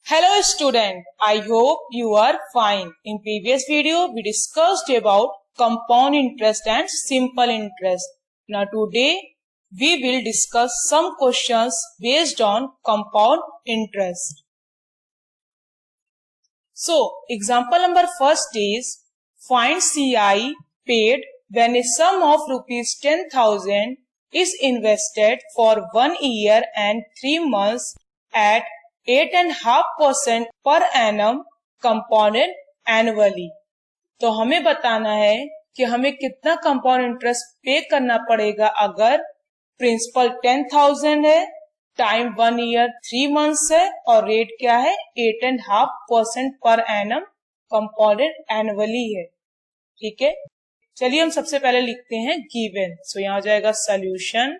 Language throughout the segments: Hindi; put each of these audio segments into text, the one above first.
Hello student, I hope you are fine. In previous video, we discussed about compound interest and simple interest. Now today, we will discuss some questions based on compound interest. So, example number first is, find CI paid when a sum of rupees 10,000 is invested for 1 year and 3 months at 8.5% per annum compounded annually. तो हमें बताना है कि हमें कितना कंपाउंड इंटरेस्ट पे करना पड़ेगा अगर प्रिंसिपल 10,000 है, टाइम 1 ईयर 3 मंथ्स है और रेट क्या है 8.5% पर एनम कंपाउंडेड एनुअली है। ठीक है, चलिए हम सबसे पहले लिखते हैं गिवन। सो यहाँ हो जाएगा solution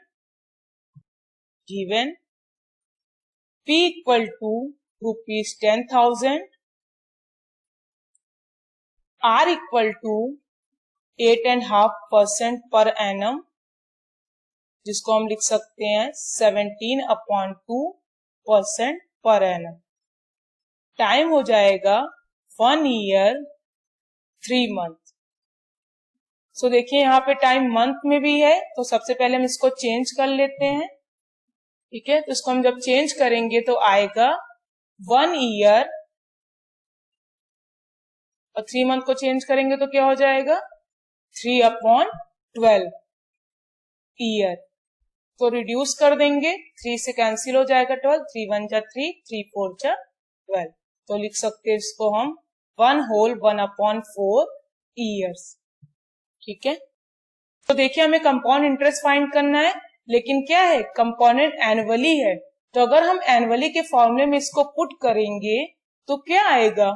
given P equal to rupees 10,000, R equal to 8.5% per annum, जिसको हम लिख सकते हैं 17/2% पर एनम। टाइम हो जाएगा 1 ईयर 3 मंथ। सो देखिए यहाँ पे टाइम मंथ में भी है, तो सबसे पहले हम इसको चेंज कर लेते हैं। ठीक है, तो इसको हम जब चेंज करेंगे तो आएगा 1 ईयर और 3 मंथ को चेंज करेंगे तो क्या हो जाएगा 3/12 ईयर। तो रिड्यूस कर देंगे, 3 से कैंसिल हो जाएगा 12, 3 1 जा 3, 3 4 जा 12। तो लिख सकते हैं इसको हम 1/4 ईयर्स। ठीक है, तो देखिए हमें कंपाउंड इंटरेस्ट फाइंड करना है, लेकिन क्या है कंपाउंडेड एनुअली है। तो अगर हम एनुअली के फॉर्मूले में इसको पुट करेंगे तो क्या आएगा।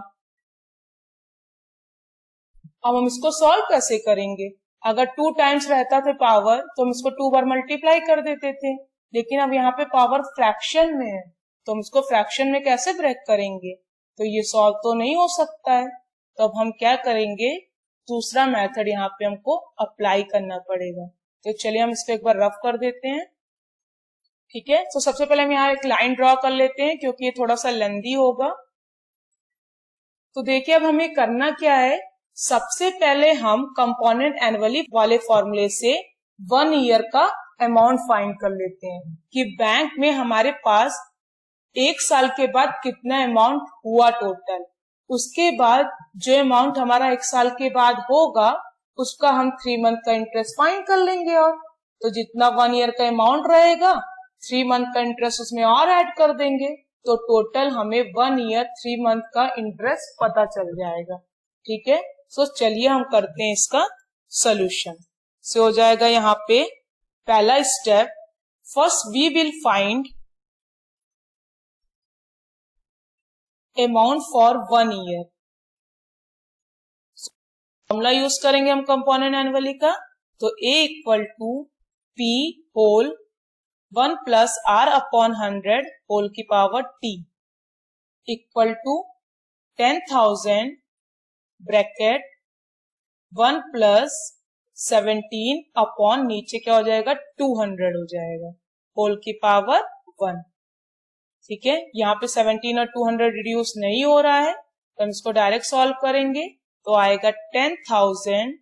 अब हम इसको सॉल्व कैसे करेंगे। अगर 2 टाइम्स रहता था पावर तो हम इसको 2 बार मल्टीप्लाई कर देते थे, लेकिन अब यहाँ पे पावर फ्रैक्शन में है तो हम इसको फ्रैक्शन में कैसे ब्रेक करेंगे, तो ये सॉल्व तो नहीं हो सकता है। तो अब हम क्या करेंगे, दूसरा मेथड यहाँ पे हमको अप्लाई करना पड़ेगा। तो चलिए हम इसको एक बार रफ कर देते हैं। ठीक है, तो सबसे पहले हम यहाँ एक लाइन ड्रॉ कर लेते हैं क्योंकि ये थोड़ा सा लेंदी होगा। तो देखिए अब हमें करना क्या है, सबसे पहले हम कंपोनेंट एनुअली वाले फॉर्मूले से 1 ईयर का अमाउंट फाइंड कर लेते हैं कि बैंक में हमारे पास 1 साल के बाद कितना अमाउंट हुआ टोटल। उसके बाद जो अमाउंट हमारा 1 साल के बाद होगा उसका हम 3 मंथ का इंटरेस्ट फाइंड कर लेंगे। और तो जितना 1 ईयर का अमाउंट रहेगा 3 मंथ का इंटरेस्ट उसमें और ऐड कर देंगे, तो टोटल हमें 1 ईयर 3 मंथ का इंटरेस्ट पता चल जाएगा। ठीक है, सो चलिए हम करते हैं इसका सोल्यूशन। सो हो जाएगा यहाँ पे पहला step, first we will find amount for 1 year. Formula use करेंगे हम कंपोनेंट एनुअली का, तो A equal to P whole 1 plus R/100 whole की power T equal to 10,000 bracket 1 plus 17 upon नीचे क्या हो जाएगा 200 हो जाएगा होल की पावर 1। ठीक है, यहाँ पे 17 और 200 रिड्यूस नहीं हो रहा है तो हम इसको डायरेक्ट सॉल्व करेंगे। तो आएगा 10,000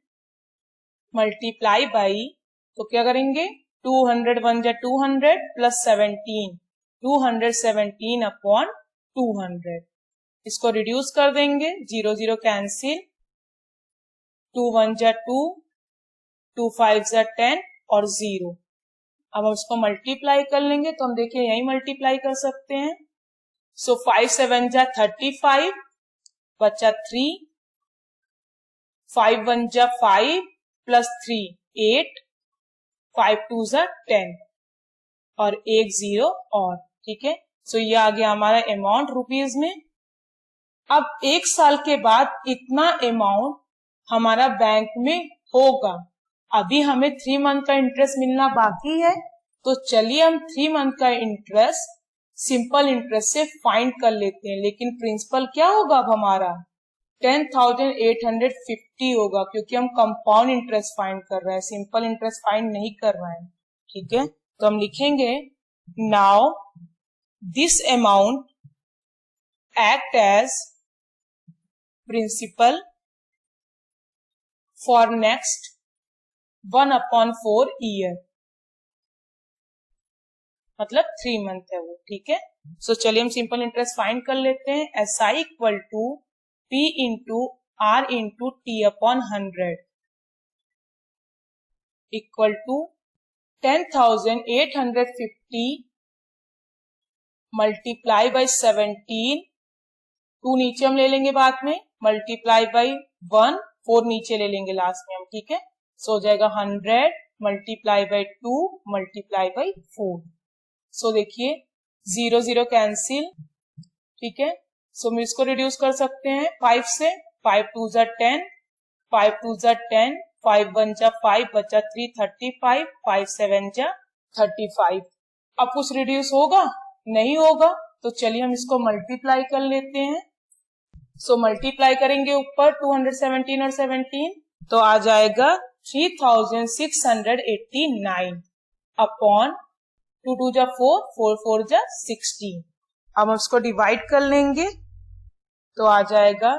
मल्टीप्लाई बाई, तो क्या करेंगे 200 1 जा 200 प्लस 17 217 अपॉन 200। इसको रिड्यूस कर देंगे, 0 0 कैंसिल, 2 1 जा 2, 2 5 जा 10 और 0। अब हम इसको मल्टीप्लाई कर लेंगे तो हम देखिए यही मल्टीप्लाई कर सकते हैं। सो 5 7 जा 35 बचा 3, 5 1 जा 5 प्लस 3 8, 5 2 जा 10 और 1 0 और। ठीक है, सो ये आ गया हमारा अमाउंट रुपीज में। अब 1 साल के बाद इतना अमाउंट हमारा बैंक में होगा। अभी हमें 3 मंथ का इंटरेस्ट मिलना बाकी है, तो चलिए हम 3 मंथ का इंटरेस्ट सिंपल इंटरेस्ट से फाइंड कर लेते हैं। लेकिन प्रिंसिपल क्या होगा अब हमारा 10,850 होगा, क्योंकि हम कंपाउंड इंटरेस्ट फाइंड कर रहे हैं, सिंपल इंटरेस्ट फाइंड नहीं कर रहे हैं। ठीक है, तो हम लिखेंगे now this amount act as principal for next 1/4 year, मतलब 3 मंथ है वो, ठीक है। सो चलिए हम सिंपल इंटरेस्ट फाइंड कर लेते हैं। SI equal to P into R into T upon 100 equal to 10,850 multiply by 17, 2 नीचे हम ले लेंगे बाद में, मल्टीप्लाई बाई 1, 4 नीचे ले लेंगे लास्ट में हम, ठीक है। सो हो जाएगा 100 मल्टीप्लाई बाई 2 मल्टीप्लाई बाई 4। सो देखिए 0 0 कैंसिल, ठीक है। सो हम इसको रिड्यूस कर सकते हैं 5 से, 5 2 जा 10, 5 2 जा 10, 5 1 जा 5, बचा 3 35, 5 7 जा 35। अब कुछ रिड्यूस होगा? नहीं होगा, तो चलिए हम इसको मल्टीप्लाई कर लेते हैं। सो मल्टीप्लाई करेंगे ऊपर 217 और 17, तो आ जाएगा 3689 अपॉन 2 2 जा 4, 4 4 जा 16। अब हम इसको डिवाइड कर लेंगे तो आ जाएगा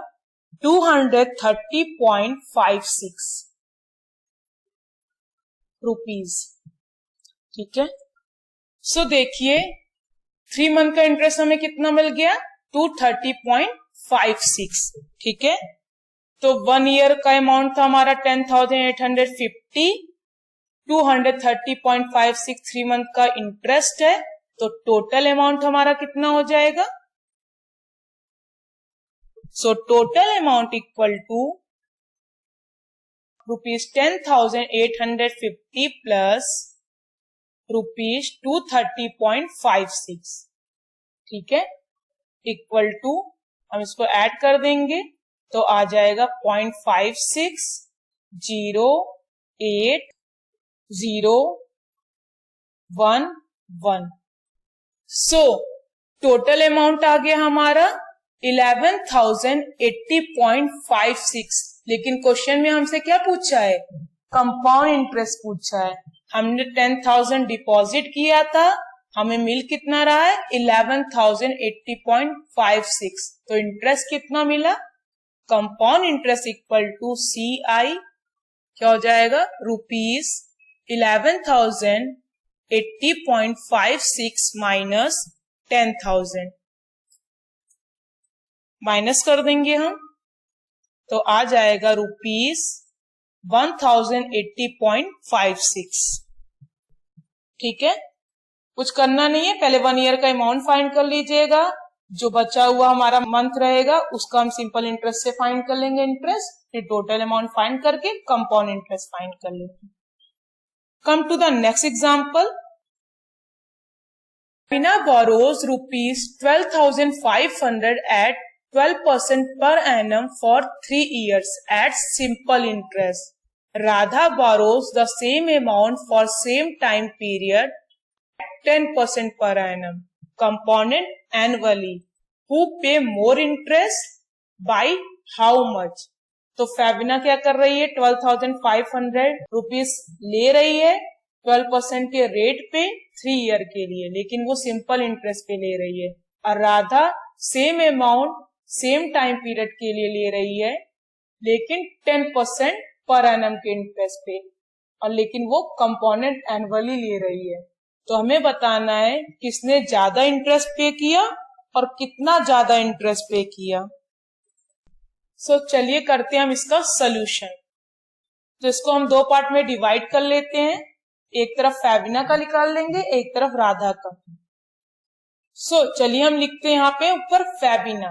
230.56 रुपीज, ठीक है। सो देखिए 3 मंथ का इंटरेस्ट हमें कितना मिल गया? 230.56, ठीक है। तो 1 ईयर का अमाउंट था हमारा 10,850, 230.56 3 मंथ का इंटरेस्ट है, तो टोटल अमाउंट हमारा कितना हो जाएगा? So total amount equal to ₹10,850 plus ₹230.56, ठीक है, इक्वल टू हम इसको ऐड कर देंगे तो आ जाएगा 0.560801। सो टोटल अमाउंट आ गया हमारा 11,080.56, लेकिन क्वेश्चन में हमसे क्या पूछा है? कंपाउंड इंटरेस्ट पूछा है। हमने 10,000 डिपॉजिट किया था, हमें मिल कितना रहा है? 11,080.56, तो इंटरेस्ट कितना मिला? Compound interest equal to CI क्या हो जाएगा? ₹11,080.56 माइनस 10,000, माइनस कर देंगे हम तो आ जाएगा ₹1080.56, ठीक है। कुछ करना नहीं है, पहले 1 ईयर का अमाउंट फाइंड कर लीजिएगा, जो बचा हुआ हमारा मंथ रहेगा उसका हम सिंपल इंटरेस्ट से फाइंड कर लेंगे इंटरेस्ट, फिर टोटल अमाउंट फाइंड करके कंपाउंड इंटरेस्ट फाइंड कर लेंगे। Come to the next example. Pina borrows ₹12,500 at 12% per annum for 3 years at simple interest. Radha borrows the same amount for same time period at 10% per annum, compounded annually. Who pay more interest by how much? तो फेबिना क्या कर रही है? 12,500 रुपीज ले रही है 12% के रेट पे 3 ईयर के लिए, लेकिन वो सिंपल इंटरेस्ट पे ले रही है। और Radha same amount same time period के लिए ले रही है, लेकिन 10% पर एनम के इंटरेस्ट पे, और लेकिन वो कंपोनेंट एनुअली ले रही है। तो हमें बताना है किसने ज्यादा इंटरेस्ट पे किया और कितना ज्यादा इंटरेस्ट पे किया। सो चलिए करते हैं हम इसका सोल्यूशन। तो इसको हम 2 पार्ट में डिवाइड कर लेते हैं, एक तरफ फेबिना का निकाल लेंगे, एक तरफ राधा का। सो चलिए हम लिखते हैं यहाँ पे ऊपर फेबिना।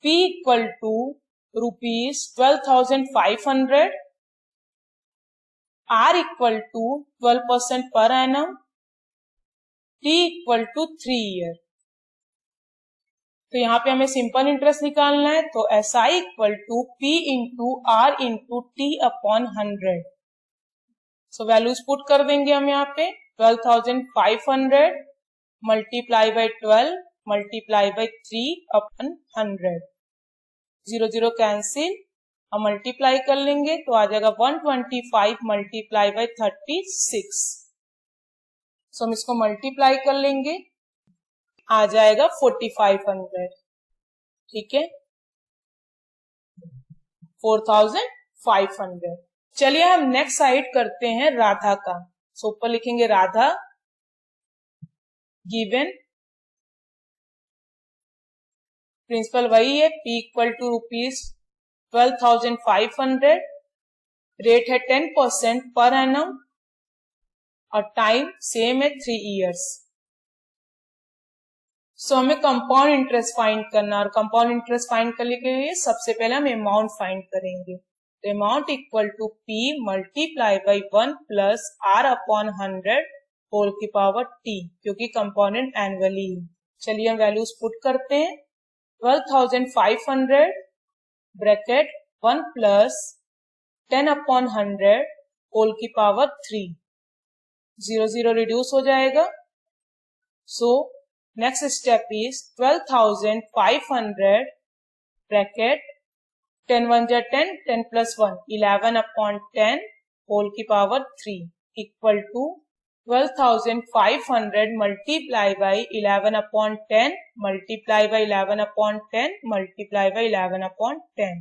P equal to ₹12,500, R equal to 12% per annum, T equal to 3 year. तो यहाँ पे हमें सिंपल इंटरेस्ट निकालना है, तो SI equal to P into R into T upon 100। So values put कर देंगे हम यहाँ पे 12,500 multiply by 12 multiply by 3 upon 100, 0 0 cancel, हम मल्टीप्लाई कर लेंगे तो आ जाएगा 125 मल्टीप्लाई बाई 36। सो हम इसको मल्टीप्लाई कर लेंगे, आ जाएगा 4500, ठीक है, 4500। चलिए हम नेक्स्ट साइड करते हैं राधा का। सो ऊपर लिखेंगे राधा, गिवन, प्रिंसिपल वही है, P इक्वल टू ₹12,500, रेट है 10% पर एनम और टाइम सेम है 3 इयर्स। सो हमें कंपाउंड इंटरेस्ट फाइंड करना, और कंपाउंड इंटरेस्ट फाइंड करने के लिए सबसे पहले हम अमाउंट फाइंड करेंगे। तो amount equal to P multiply by 1 plus R upon 100 whole की पावर T, क्योंकि कंपोनेंट एनुअली है। चलिए हम वैल्यूज पुट करते हैं। 12,500 ब्रैकेट 1 प्लस 10 अपॉन 100 होल की पावर 3, 0 0 रिड्यूस हो जाएगा। सो next step is 12,500 bracket 10 1 जा 10, 10 plus 1 11 upon 10 whole की power 3 equal to 12,500 multiply by 11 upon 10 multiply by 11 upon 10 multiply by 11 upon 10।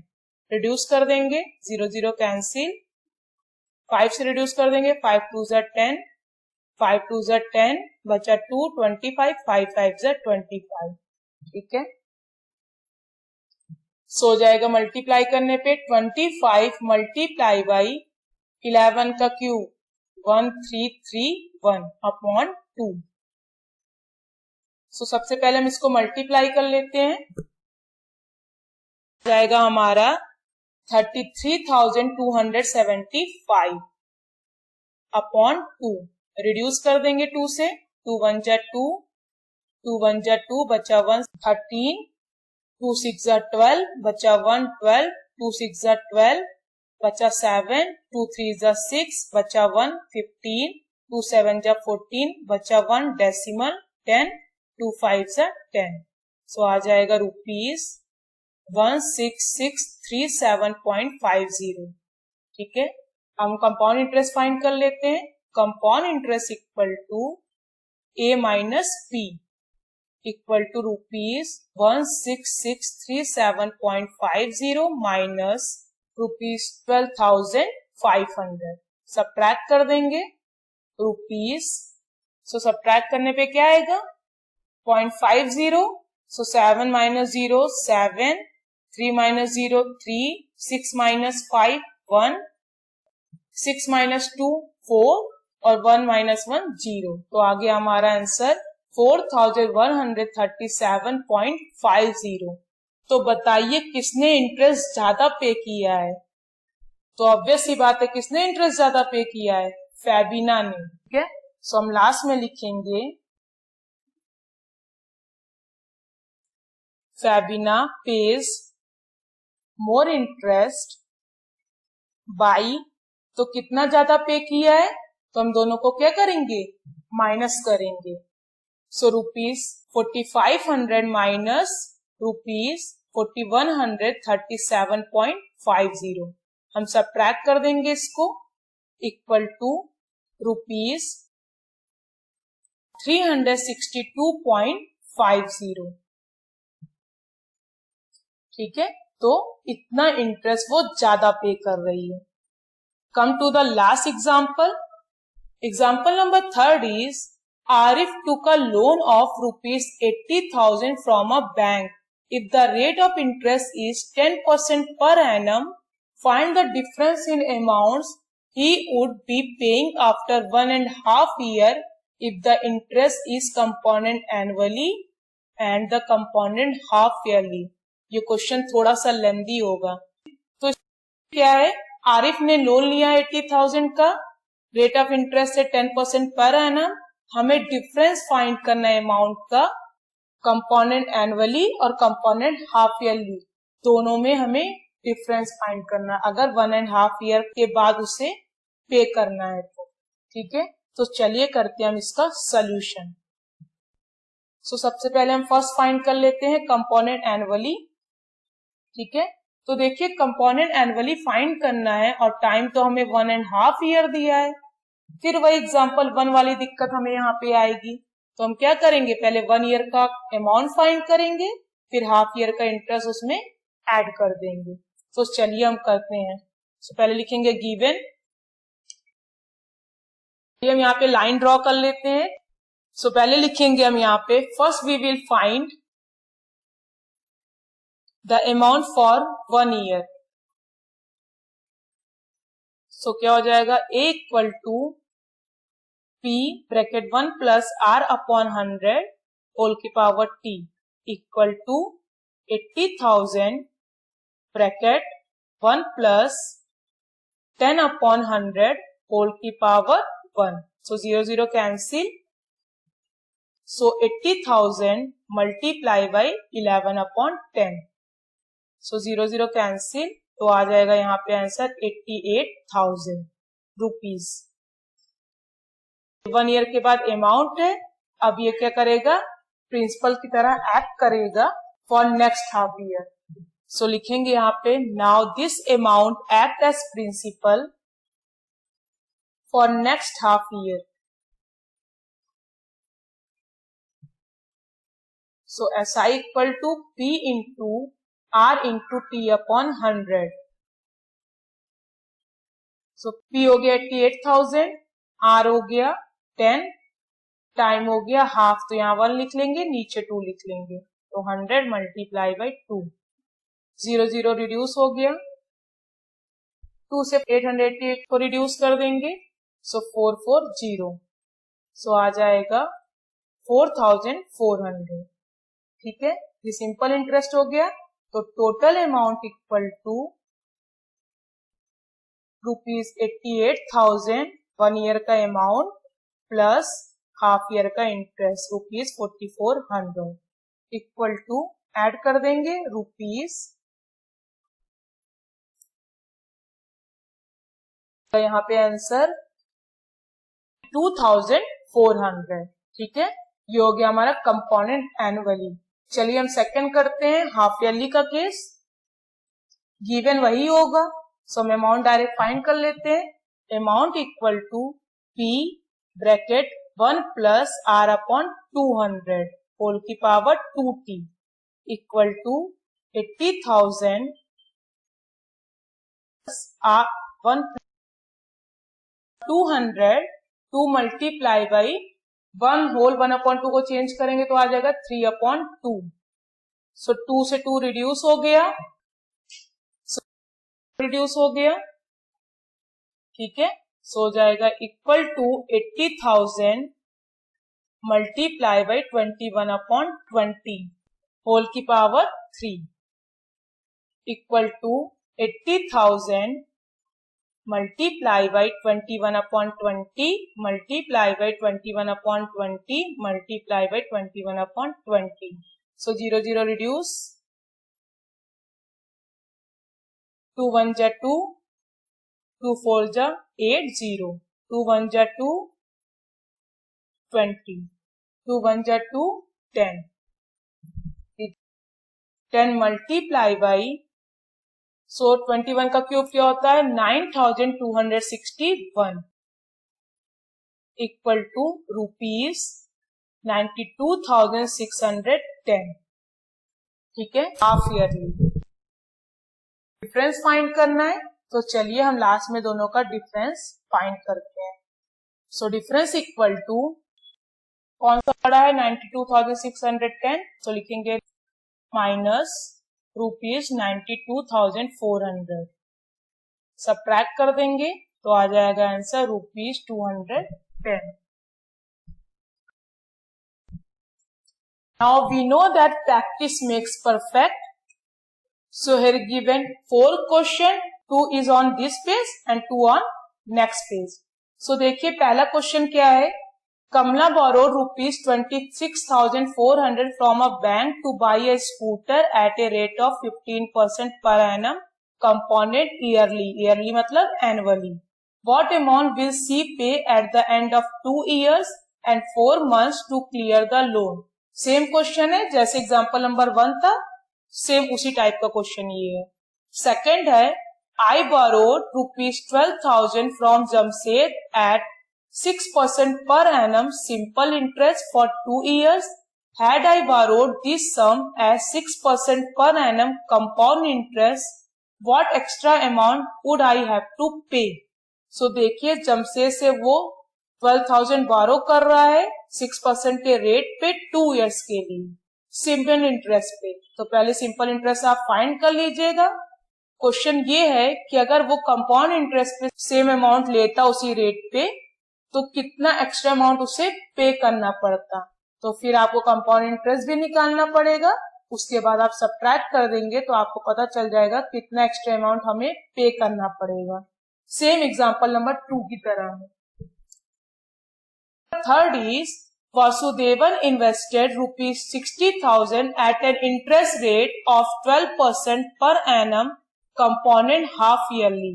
Reduce कर देंगे, 0 0 कैंसिल, 5 से रिड्यूस कर देंगे, 5 2 जा 10, 5 2 जा 10, बचा 2 25, 5 5 जा 25, ठीक है। सो जाएगा मल्टीप्लाई करने पे 25 मल्टीप्लाई बाई 11 का क्यूब 1331 अपॉन 2। सो सबसे पहले हम इसको मल्टीप्लाई कर लेते हैं, जाएगा हमारा 33,275 अपॉन 2। रिड्यूस कर देंगे 2 से, 2 1 जा 2, 2 1 जा 2, बचा 1 13, 2 6 जा 12, बचा 1 12, 2 6 जा 12, बचा 7, 2 3 जा 6, बचा 1 15, 2 7 जा 14, बचा 1 डेसिमल 10, 2 5 जा 10। सो आ जाएगा ₹16637.50, ठीक है। हम कंपाउंड इंटरेस्ट फाइंड कर लेते हैं। Compound interest equal to A minus P equal to ₹16637.50 minus ₹12,500। Subtract कर देंगे रुपीस, सो सब्ट्रैक्ट करने पे क्या आएगा 0.50, सो 7 माइनस 0 7, 3 माइनस 0 3, 6 माइनस 5 1, 6 माइनस 2 4 और 1 माइनस 1 0। तो आ गया हमारा आंसर 4,137.50। तो बताइए किसने इंटरेस्ट ज्यादा पे किया है? तो ऑब्वियस सी बात है, किसने इंटरेस्ट ज्यादा पे किया है? फैबिना ने, ठीक है। सो हम लास्ट में लिखेंगे फैबिना पेज मोर इंटरेस्ट बाई, तो कितना ज्यादा पे किया है? तो हम दोनों को क्या करेंगे, माइनस करेंगे। सो ₹4500 माइनस ₹4137.50, हम सब्ट्रैक्ट कर देंगे इसको, इक्वल टू ₹362.50, ठीक है। तो इतना इंटरेस्ट वो ज्यादा पे कर रही है। Come to the last example. Example number 3 is Arif took a loan of ₹80,000 from a bank. If the rate of interest is 10% per annum, find the difference in amounts he would be paying after 1.5 years if the interest is compounded annually and the compounded half yearly. ये क्वेश्चन थोड़ा सा लेंदी होगा। तो क्या है, आरिफ ने लोन लिया 80,000 का, रेट ऑफ इंटरेस्ट है 10% पर एनम। हमें डिफरेंस फाइंड करना है अमाउंट का, कंपोनेंट एनुअली और कंपोनेंट हाफ ईयरली, दोनों में हमें डिफरेंस फाइंड करना है अगर 1.5 ईयर के बाद उसे पे करना है तो, ठीक है। तो चलिए करते हैं हम इसका सोल्यूशन। सो सबसे पहले हम फर्स्ट फाइंड कर लेते हैं कंपोनेंट एनुअली, ठीक है। तो देखिए कंपोनेंट एनुअली फाइंड करना है और टाइम तो हमें 1.5 ईयर दिया है। फिर वही एग्जांपल 1 वाली दिक्कत हमें यहाँ पे आएगी, तो हम क्या करेंगे, पहले 1 ईयर का अमाउंट फाइंड करेंगे, फिर हाफ ईयर का इंटरेस्ट उसमें ऐड कर देंगे। तो चलिए हम करते हैं। तो पहले लिखेंगे गिवन, हम यहाँ पे लाइन ड्रॉ कर लेते हैं। सो पहले लिखेंगे हम यहाँ पे, first we will find the amount for 1 year. So क्या हो जाएगा, A equal to P bracket 1 plus R upon 100 whole की power T equal to 80,000 bracket 1 plus 10 upon 100 whole की power 1। So 0 0 cancel. So 80,000 multiply by 11 upon 10। So 0 0 cancel, तो आ जाएगा यहाँ पे आंसर 88,000 रुपीज। 1 ईयर के बाद अमाउंट है, अब ये क्या करेगा, प्रिंसिपल की तरह एक्ट करेगा for next half year. So लिखेंगे यहाँ पे, now this amount act as principal for next half year. So SI equal to P into R into T upon 100। So P हो गया 88,000, R हो गया 10, टाइम हो गया हाफ, तो यहाँ 1 लिख लेंगे, नीचे 2 लिख लेंगे, तो 100 मल्टीप्लाई बाई 2। 0 0 रिड्यूस हो गया, 2 से 888 को रिड्यूस कर देंगे, सो 440। सो आ जाएगा 4,400। ठीक है, ये सिंपल इंटरेस्ट हो गया। तो total amount equal to ₹88,000 1 year का अमाउंट प्लस हाफ ईयर का इंटरेस्ट ₹4,400 इक्वल टू ऐड कर देंगे रुपीज, यहाँ पे आंसर 2,400। ठीक है, ये हो गया हमारा कंपोनेंट एनुअली। चलिए हम सेकंड करते हैं, हाफ ईयरली का केस। गिवन वही होगा, सो हम अमाउंट डायरेक्ट फाइंड कर लेते हैं। Amount equal to P bracket 1 plus R upon 200 whole की power 2T equal to 80,000 1 200 2 multiply by 1 whole 1 upon 2 को चेंज करेंगे तो आ जाएगा 3 अपॉन 2। सो 2 से 2 रिड्यूस हो गया, रिड्यूस हो गया। ठीक है, सो हो जाएगा equal to 80,000 multiply by 21 upon 20 whole की power 3 equal to 80,000 multiply by 21 upon 20 multiply by 21 upon 20 multiply by 21 upon 20। So 0 0 reduce, 2 1 जा 2, 2 4 जा 8 0, 2 1 जा 2 20, 2 1 जा 2 10, 10 मल्टीप्लाई बाई, सो 21 का क्यूब क्या होता है 9,261 इक्वल टू ₹92,610। ठीक है, हाफ ईयरली। डिफरेंस फाइंड करना है, तो चलिए हम लास्ट में दोनों का डिफरेंस फाइंड करते हैं। सो डिफरेंस इक्वल टू कौन सा बड़ा है 92,610, तो लिखेंगे माइनस ₹92,400, सब्ट्रैक्ट कर देंगे तो आ जाएगा answer ₹210। Now we know that practice makes perfect. So here given 4 question, 2 is on this page and 2 on next page. So देखिए पहला क्वेश्चन क्या है, Kamla borrowed ₹26,400 from a bank to buy a scooter at a rate of 15% per annum, compounded yearly. Yearly मतलब annually. What amount will she pay at the end of 2 years and 4 months to clear the loan? Same question है जैसे एग्जाम्पल नंबर 1 था, सेम उसी टाइप का क्वेश्चन ये है। सेकंड है, I borrowed ₹12,000 from Jamshed at 6% per annum simple interest for 2 years. Had I borrowed this sum as 6% per annum compound interest, what extra amount would I have to pay? So देखिए जमशेद से वो 12,000 बोरो कर रहा है 6% के रेट पे 2 इयर्स के लिए सिंपल इंटरेस्ट पे। तो पहले सिंपल इंटरेस्ट आप फाइंड कर लीजिएगा। क्वेश्चन ये है कि अगर वो कंपाउंड इंटरेस्ट पे सेम अमाउंट लेता उसी रेट पे तो कितना एक्स्ट्रा अमाउंट उसे पे करना पड़ता। तो फिर आपको कंपाउंड इंटरेस्ट भी निकालना पड़ेगा, उसके बाद आप सब्ट्रैक्ट कर देंगे तो आपको पता चल जाएगा कितना एक्स्ट्रा अमाउंट हमें पे करना पड़ेगा। सेम एग्जांपल नंबर 2 की तरह है। Third is Vasudevan invested rupees 60,000 at an interest rate of 12% per annum compounded half yearly.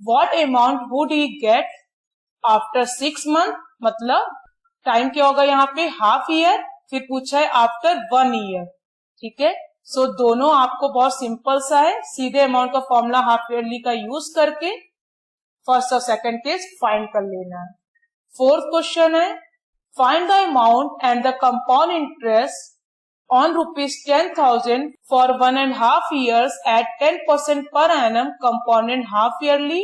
What amount would he get after 6 months? मतलब टाइम क्या होगा यहाँ पे हाफ ईयर, फिर पूछा है आफ्टर 1 ईयर। ठीक है, सो दोनों आपको बहुत सिंपल सा है, सीधे अमाउंट का फॉर्मूला हाफ ईयरली का यूज करके फर्स्ट और सेकंड केस फाइंड कर लेना है। फोर्थ क्वेश्चन है find the amount and the compound interest on rupees 10,000 for 1.5 years at 10% per annum compounded half yearly.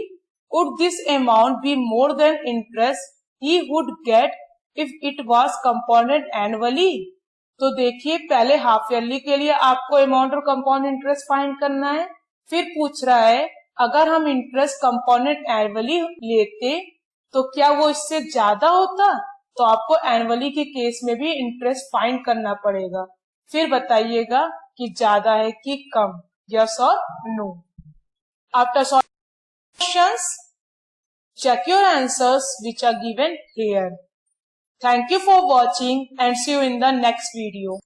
Would this amount be more than interest he would get if it was compounded annually? तो देखिए पहले हाफ ईयरली के लिए आपको अमाउंट और कंपाउंड इंटरेस्ट फाइंड करना है, फिर पूछ रहा है अगर हम इंटरेस्ट कंपाउंडेड एनुअली लेते तो क्या वो इससे ज्यादा होता। तो आपको एनुअली के केस में भी इंटरेस्ट फाइंड करना पड़ेगा, फिर बताइएगा कि ज्यादा है कि कम, यस और no. After solving questions check your answers which are given here. Thank you for watching and see you in the next video.